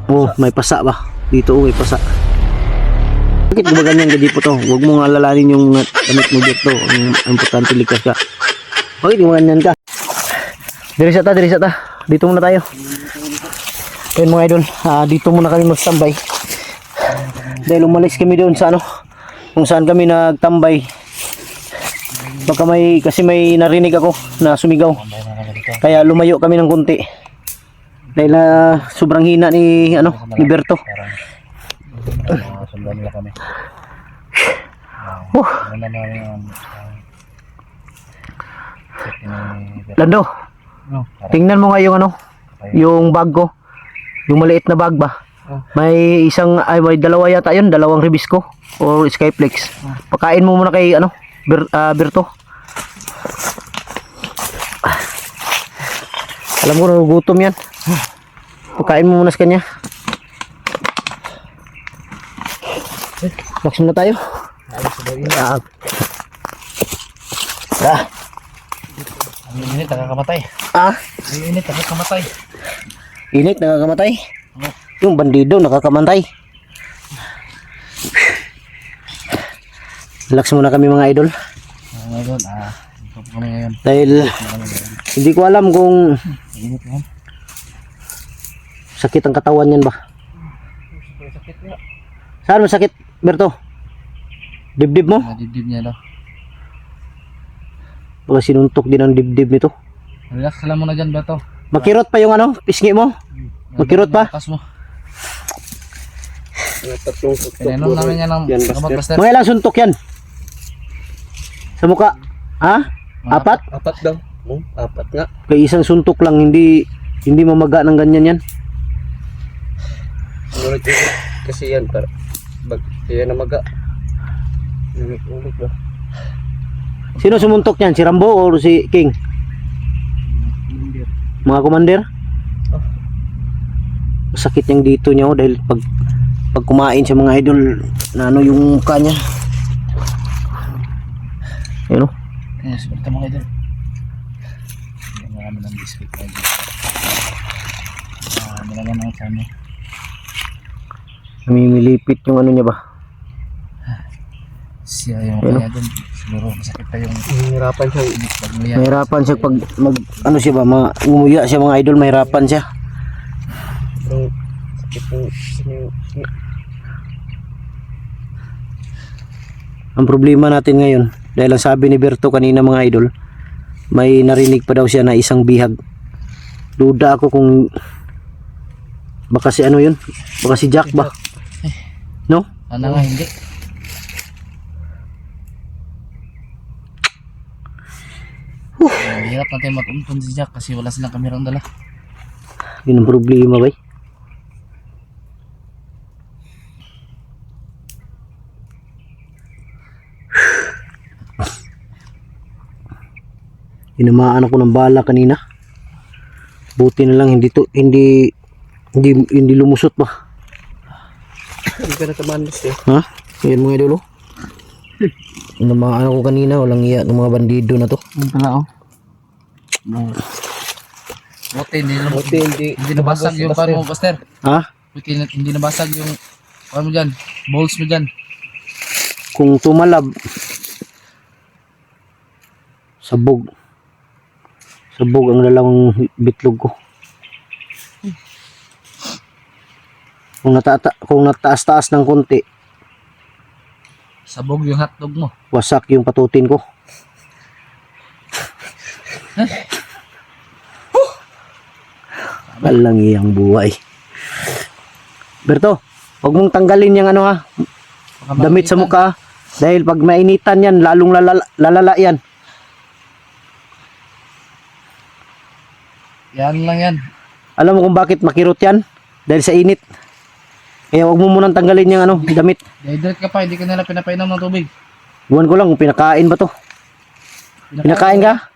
Oh, may pasa ba? Dito may pasa. Bakit ba ganyan ka po to? Huwag mo nga alalanin yung damit mo dito. Ang importante ligtas ka. Bakit mo ganyan ka? Dirisa ta. Dito muna tayo. Ayun mga idol, dito muna kami magtambay. Dahil umalis kami doon sa ano, kung saan kami nagtambay. Baka kasi may narinig ako na sumigaw. Kaya lumayo kami ng konti. Dahil sobrang hina ni Berto. Sundan nila kami. Lando, tingnan mo nga yung yung bag ko. Yung maliit na bag ba? May may dalawa yata yun, dalawang Ribisco or Skyflex. Pakain mo muna kay Berto. Alam ko nagugutom yan. Pakain mo muna sa kanya. Lakas na tayo. Ang init, nakakamatay. Ang init, nakakamatay. Init, nakakamatay. Yung bandido, nakakamatay. Relax muna kami mga idol. Ngayon, ito po kami ngayon. Dahil hindi ko alam kung Init ngayon. sakit ang katawan yan ba. Sakit nga. Saan mo sakit, Berto? Dibdib mo? Madibdib niya daw. Baka sinuntok din ang dibdib nito. Relax lang muna dyan, Beto. Makirot pa yung pisngi mo? Makirot pa? Lakas mo. Pinainom namin yan ng gamot, Buster. Mga ilang suntok yan? Sa mukha? Ha? Apat? Apat daw. Apat nga. Kaya isang suntok lang, hindi mamaga ng ganyan yan. Ulit kasi yan para kaya namaga. Ulit ba? Sino sumuntok yan? Si Rambo o si King? Mga commander? Masakit yung dito niya dahil pag kumain sa mga idol na yung mukha niya. Ayun o. Kaya sumunta mga idol. Marami ng biscuit na idol. Malaman ang sana. Namimilipit yung niya ba? Siya yung kaya dun. Siguro masakit pa yung Hirapan siya. Mahirapan siya pag siya ba, umuya siya mga idol, mahirapan siya. Ang sakit yung Ang problema natin ngayon, dahil ang sabi ni Berto kanina mga idol, may narinig pa daw siya na isang bihag. Duda ako kung baka si yun? Baka si Jack ba? No? Ano nga hindi? Hirap natin matuntun si Jack kasi wala silang kamerang dala. Yun ang problema ba? Inamaan ako ng bala kanina. Buti na lang hindi lumusot ba? hindi ka natamanos eh. Ha? Yan mga idol. Inamaan ako kanina, walang iya ng mga bandido na to. Ang pala Buti hindi nabasag yung pan mo, Buster. Ha? Buti hindi nabasag yung pan mo dyan, balls mo dyan. Kung tumalab, sabog ang dalawang bitlog ko. Kung nataas-taas ng konti, Sabog yung hotdog mo. wasak yung patutin ko. Walang iyang buhay. Berto, huwag mong tanggalin yung damit sa mukha. Dahil pag mainitan yan, lalong lalala yan. Yan lang yan. Alam mo kung bakit makirot yan? Dahil sa init. Kaya huwag mo munang tanggalin yung damit. Dehydrate ka pa, hindi ka nila pinapainom ng tubig. Buwan ko lang kung pinakain ba to. Pinakain ka?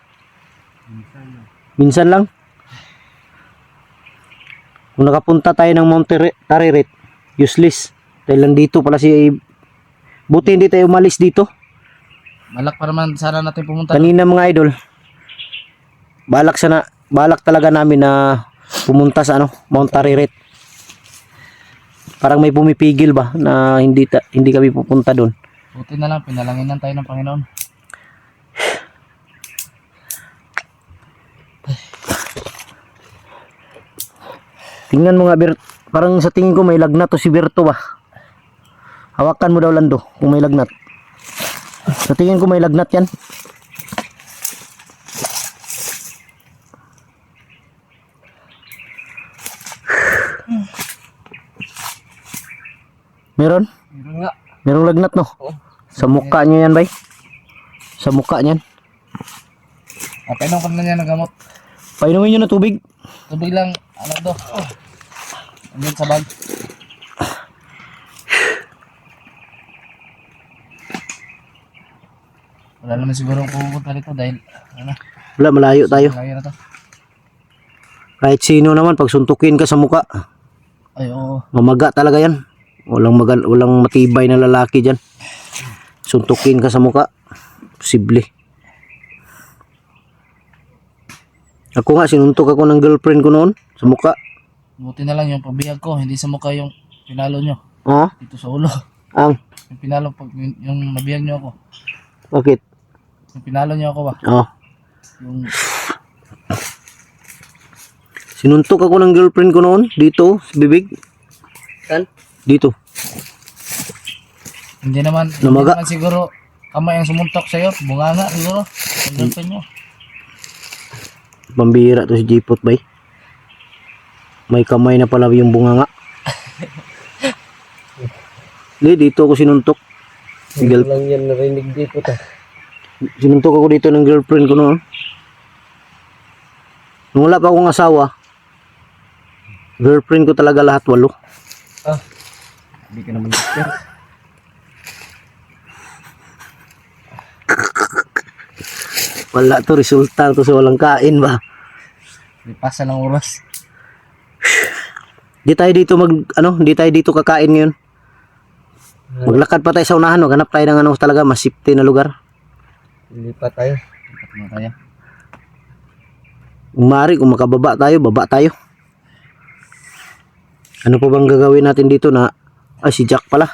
Minsan lang. Kung nakapunta tayo ng Mount Tariret, useless. Dahil nandito pala buti hindi tayo umalis dito. Malak pa naman sana natin pumunta. Kanina mga idol, balak talaga namin na pumunta sa Mount Tariret. Parang may pumipigil ba na hindi kami pupunta doon. Buti na lang, pinalanginan tayo ng Panginoon. Tingnan mo nga, parang sa tingin ko may lagnat to si Berto ba. Hawakan mo daw, Lando, kung may lagnat. Sa tingin ko may lagnat yan. Meron? Meron nga. Merong lagnat, no? Oh. Sa mukha niya yan, bay. Sa mukha niyan. Painom ka na niya ng gamot. Painumin nyo na tubig. Tubig lang, ano to? Andyan sa bag. Wala naman siguro pupunta dito dahil, ano, Wala, malayo tayo. lagi na to. Kahit sino naman, pag suntukin ka sa mukha, Ay, oo. mamaga talaga yan. Walang matibay na lalaki dyan. Suntukin ka sa mukha, posible. Ako nga, sinuntok ako ng girlfriend ko noon sa mukha. Buti na lang yung pabihag ko, hindi sa mukha yung pinalo nyo. Oh, Dito sa ulo. ang, Yung pinalo, yung nabihag nyo ako. bakit? Yung pinalo nyo ako ba? Oh, Yung, sinuntok ako ng girlfriend ko noon, dito, sa bibig. Saan? Dito. hindi naman Namaga. siguro kamay ang sumuntok sa'yo. Bunganga siguro. Ang girlfriend nyo. Pambira to si Jipot, bay. May kamay na pala yung bunganga. Dito ako sinuntok. Ito lang yan narinig dito ta. Sinuntok ako dito ng girlfriend ko noon. Nung wala pa akong asawa, girlfriend ko talaga lahat 8. Ah. Hindi ka naman doctor. Wala to, resulta to sa walang kain ba. Lipasa ng oras. Di tayo dito di tayo dito kakain ngayon. Maglakad pa tayo sa unahan, maghanap tayo ng talaga mas safety na lugar. Lipat tayo. Lipat mo tayo. Kung maaari, kung makababa tayo, baba tayo. Ano pa bang gagawin natin dito na si Jack pala.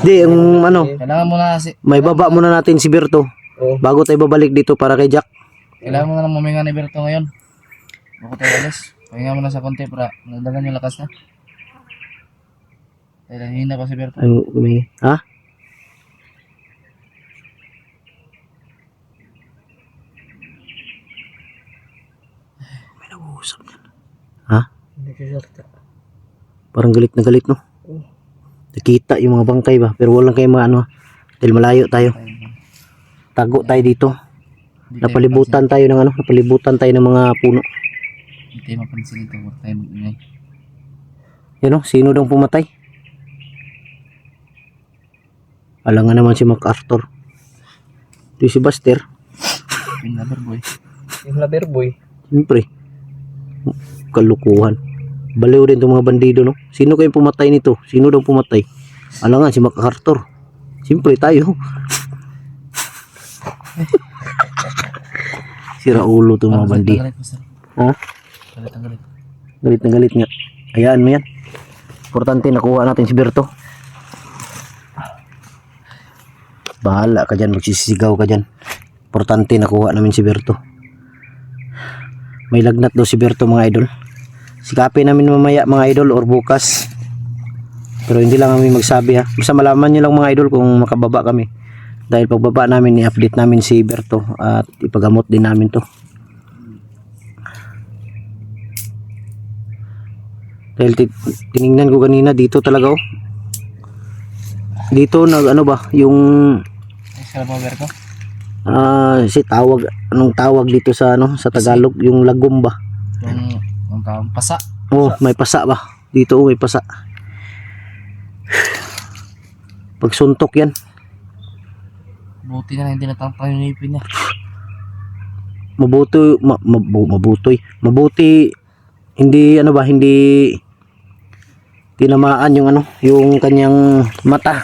Di, yung Kailangan mo na may baba muna natin si Berto Oh. bago tayo babalik dito para kay Jack. kailangan mo na maminga ni Berto ngayon. Bago tayo alis. Pahinga mo na sa konti para nagdagan yung lakas na. Dahil hihina pa si Berto. Ay, ha? May nag-uusap yan. Ha? Nagsasalita. Parang galit na galit, no? Nakita yung mga bangkay ba? Pero walang kayo mga dahil malayo tayo. Tago tayo dito. Napalibutan tayo ng napalibutan tayo ng mga puno. Hindi tayo mapansin ito. Huwag tayo mag-ingay. Yan, sino daw pumatay? Alangan naman si MacArthur. Ito si Buster. Yung lover boy. Yung lover boy. Siyempre. Kalukuhan. Baliw rin itong mga bandido, no? Sino kayong pumatay nito? Sino daw pumatay? Alangan si MacArthur. Siyempre tayo. Sira ulo itong mga bandido. Galit, Pastor. Ha? Galit ang galit. Galit na galit nga. Hayaan mo yan. Importante nakuha natin si Berto. Bahala ka dyan. Magsisigaw ka dyan. Importante nakuha namin si Berto. May lagnat daw si Berto, mga idol. Sikapin namin mamaya, mga idol, or bukas. Pero hindi lang kami magsabi, ha. Basta malaman nyo lang, mga idol, kung makababa kami. Dahil pagbaba namin, i-update namin si Berto at ipagamot din namin to. Dahil tinignan ko kanina dito talaga, oh. Dito yung Ay, sarap mo Berto. si tawag, anong tawag dito sa sa Tagalog, yung lagom ba? Yung tawag pasa. Oh, may pasa ba? Dito, may pasa. Pag suntok yan. Buti na hindi natangtang yung ngipin niya. Mabuti hindi hindi tinamaan yung kanyang mata.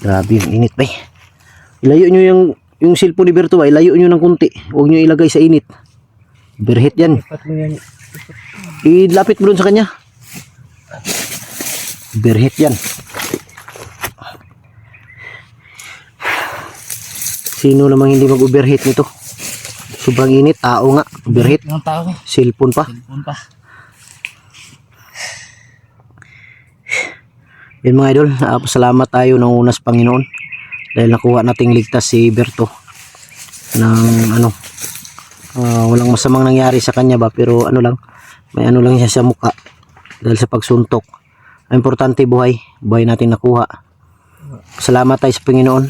Grabe yung init ba. Ilayo nyo yung cellphone ni Berto ba. Ilayo nyo ng kunti. Huwag nyo ilagay sa init. Berhit yan. Ipat mo yan. Ilapit mo dun sa kanya. Berhit yan. Sino namang hindi mag-overheat nito? Sobrang init. Tao nga. Overheat. Ng tao. Cellphone pa. Cellphone pa. Yun mga idol. Salamat tayo ng unas Panginoon. Dahil nakuha nating ligtas si Berto. Ng ano. Walang masamang nangyari sa kanya ba. Pero ano lang. May ano lang siya sa mukha. Dahil sa pagsuntok. Ang importante buhay. Buhay natin nakuha. Salamat tayo sa Panginoon.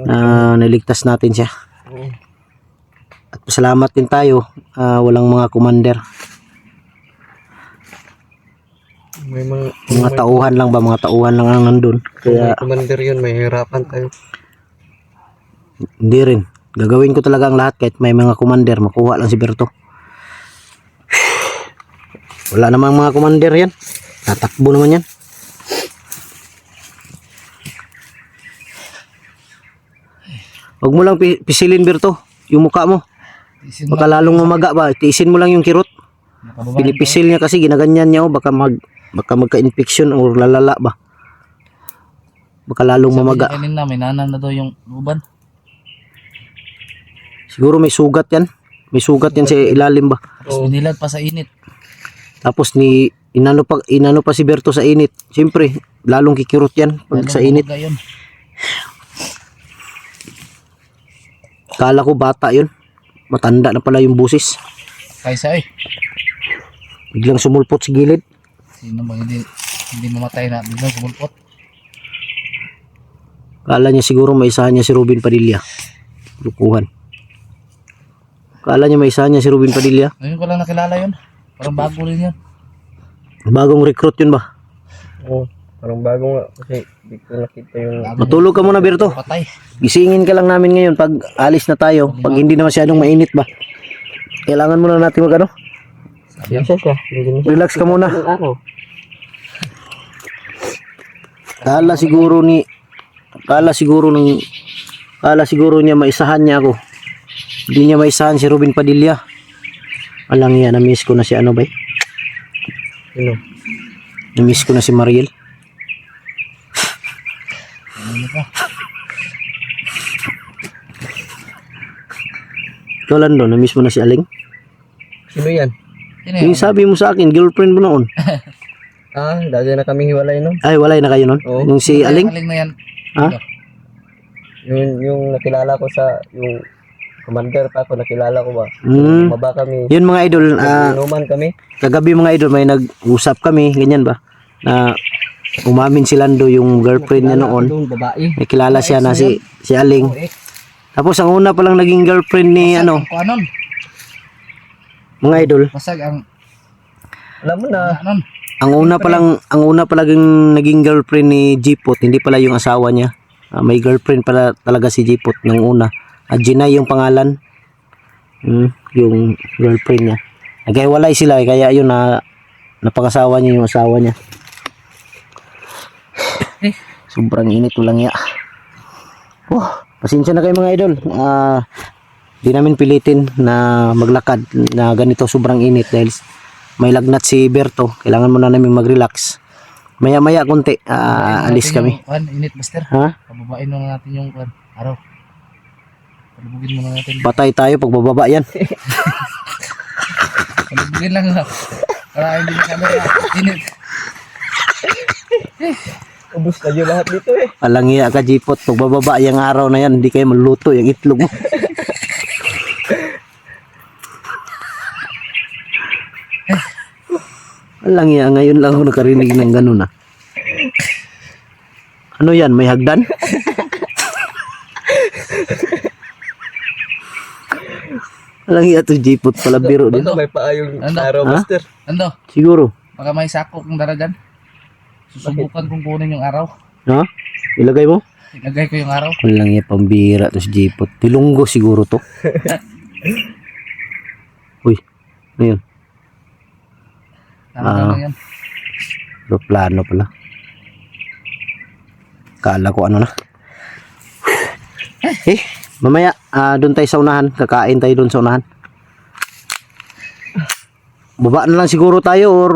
Na niligtas natin siya. At salamat din tayo. Walang mga commander. May Mga tauhan lang ba? Mga tauhan lang ang nandun. kaya Kaya commander yun, may hirapan tayo. hindi rin. Gagawin ko talaga ang lahat kahit may mga commander. Makuha lang si Berto. Wala namang mga commander yan. Tatakbo naman yan. Huwag mo lang pisilin Berto. Yung mukha mo. Isin mo Baka lalong mamaga ba. Tiisin mo lang yung kirot. nakababa. Pinipisil niya kasi ginaganyan niya. Baka magka-infection o lalala ba. Baka lalong mamaga. Kanina may nanan na daw yung luban. Siguro may sugat yan. May sugat yan sa ilalim ba. Tapos binilad pa sa init. Tapos inano pa si Berto sa init. Siyempre, lalong kikirot yan pag Lalong sa init. bumaga yun. Kala ko bata yun. Matanda na pala yung busis. Kaysa Biglang sumulpot sa gilid. sino ba hindi mamatay na biglang sumulpot. Kala niya siguro may isahan niya si Robin Padilla. Lukuhan. Kala niya may isahan niya si Robin Padilla. Ngayon ko lang nakilala yun. Parang bago rin yun. Bagong recruit yun ba? Oo, parang bago nga kasi di ko nakita yung Matulog ka muna Berto. Patay. Gisingin ka lang namin ngayon pag alis na tayo. Pag hindi na masyadong mainit ba. Kailangan muna natin mag ano. isa siya. Relax ka muna. Ang araw. Kala siguro niya maisahan niya ako. Hindi niya maisahan si Robin Padilla. Alang yan, na-miss ko na si ano ba? Sino? Na-miss ko na si Mariel. Ano pa? Ikaw Lando, na-miss mo na si Aling? Sino yan? Sino Yung yun? sabi mo sa akin, girlfriend mo noon. Dati na kami hiwalay nun. Ay, walay na kayo noon. Oo. Yung si Aling? Aling na yan. Ha? Ano? Yung nakilala ko sa yung commander pa ako nakilala ko ba. Hmm. Baba kami. Yun mga idol, Inuman kami. kagabi mga idol, may nag-usap kami, ganyan ba? Na umamin si Lando yung girlfriend niya noon. Doon babae. May kilala siya na si Aling. Tapos ang una pa lang naging girlfriend ni ano, Kung anon. mga idol. Basag ang Alam mo na. anon. Ang una pa lang naging girlfriend ni Jipot, hindi pala yung asawa niya. May girlfriend pala talaga si Jipot nung una. Jinay yung pangalan. Yung girlfriend niya. Naghiwalay sila kaya yun na napangasawa niya yung asawa niya. Sobrang init lang ya. Pasensya na kayo mga idol. Di namin pilitin na maglakad na ganito sobrang init dahil may lagnat si Berto. Kailangan muna namin mag-relax. Maya-maya konti, alis kami. Init master. Ha? Pababain muna natin yung araw. Palubugin muna natin. Patay tayo pag bababa yan. Palubugin lang na. Para hindi na camera. Init. Ubus na yun lahat dito eh. Alangiya ka Jipot. Pag bababa yung araw na yan, hindi kayo maluto yung itlog mo. Alangiya, ngayon lang ako nakarinig ng ganun ah. Ano yan? May hagdan? Alangiya to Jipot pala biro din. Baka may paayong Ano? araw, Ha? master. Ano? Siguro. Baka may sako kong daragan. Susubukan kong kunin yung araw. Ha? Ilagay mo? Ilagay ko yung araw. Alangiya pambira to si Jipot. Tilunggo siguro to. Uy, ano yun? Ano yan? Aeroplano pala. Kala ko ano na. Mamaya doon tayo sa unahan. Kakain tayo doon sa unahan. Baba na lang siguro tayo or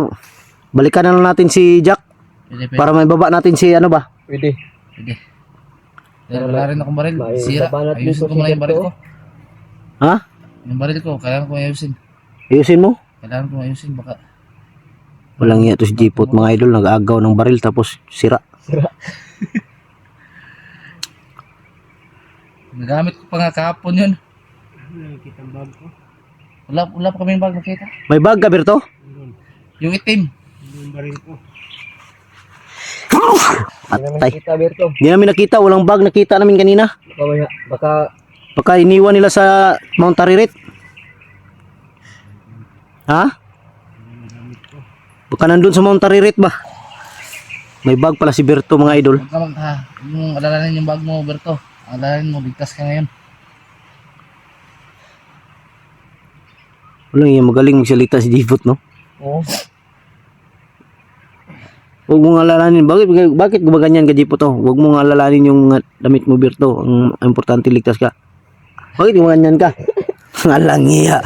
balikan na lang natin si Jack Pwede. para may baba natin si ano ba? Pwede. Pwede. Dahil wala rin akong baril. May Sira. sabanat Ayusin dito ko muna si yung baril ko. Ha? Yung baril ko, kailangan ko ayusin. Ayusin mo? Kailangan ko ayusin. Baka Walang iya to si Jeepot mga idol. Nag-agaw ng baril tapos sira. nagamit ko pa nga kahapon yun. Wala pa kaming bag nakita. May bag ka, Berto? Yung itim. Patay. Kita Berto. Hindi namin nakita. Walang bag nakita namin kanina. Mamaya, baka Baka iniwan nila sa Mount Taririt. Ha? Baka nandun sa Mount Taririt ba? May bag pala si Berto mga idol. Huwag ka yung alalanin yung bag mo, Berto. Alalanin mo, ligtas ka ngayon. Walang iya magaling magsalita si Jeepot, no? Oo. Huwag mong alalanin. Bakit ba ganyan ka, Jeepot, oh? Huwag mong alalanin yung damit mo, Berto. Ang importante ligtas ka. Bakit mo ganyan ka? Alang iya.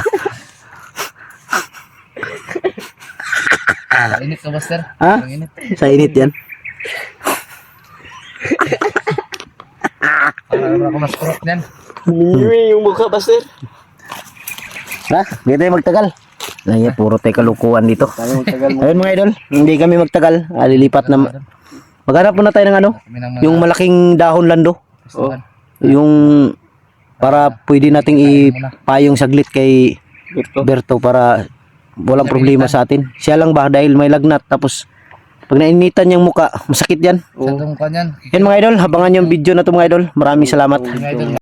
Init ka, Buster? Ha? Ang init. Sa init yan. Parang ako mas-kurot niyan. Yung mukha ba sir? Ha? Hindi tayo magtagal. Ay, puro tayo kalukuhan dito. Tayo magtagal mo. Ayun mga idol, hindi kami magtagal. Lilipat na. Maghanap muna tayo ng ano? Kami ng mga Yung malaking dahon lando. pistuhan. Yung para pwede nating ipayong saglit kay Berto. Berto para walang problema sa atin. Siya lang ba dahil may lagnat tapos pag nainitan niyang muka, masakit yan. Sa tungkol yan. Yan mga idol, habangan yung video na to mga idol. Maraming salamat. Mga idol,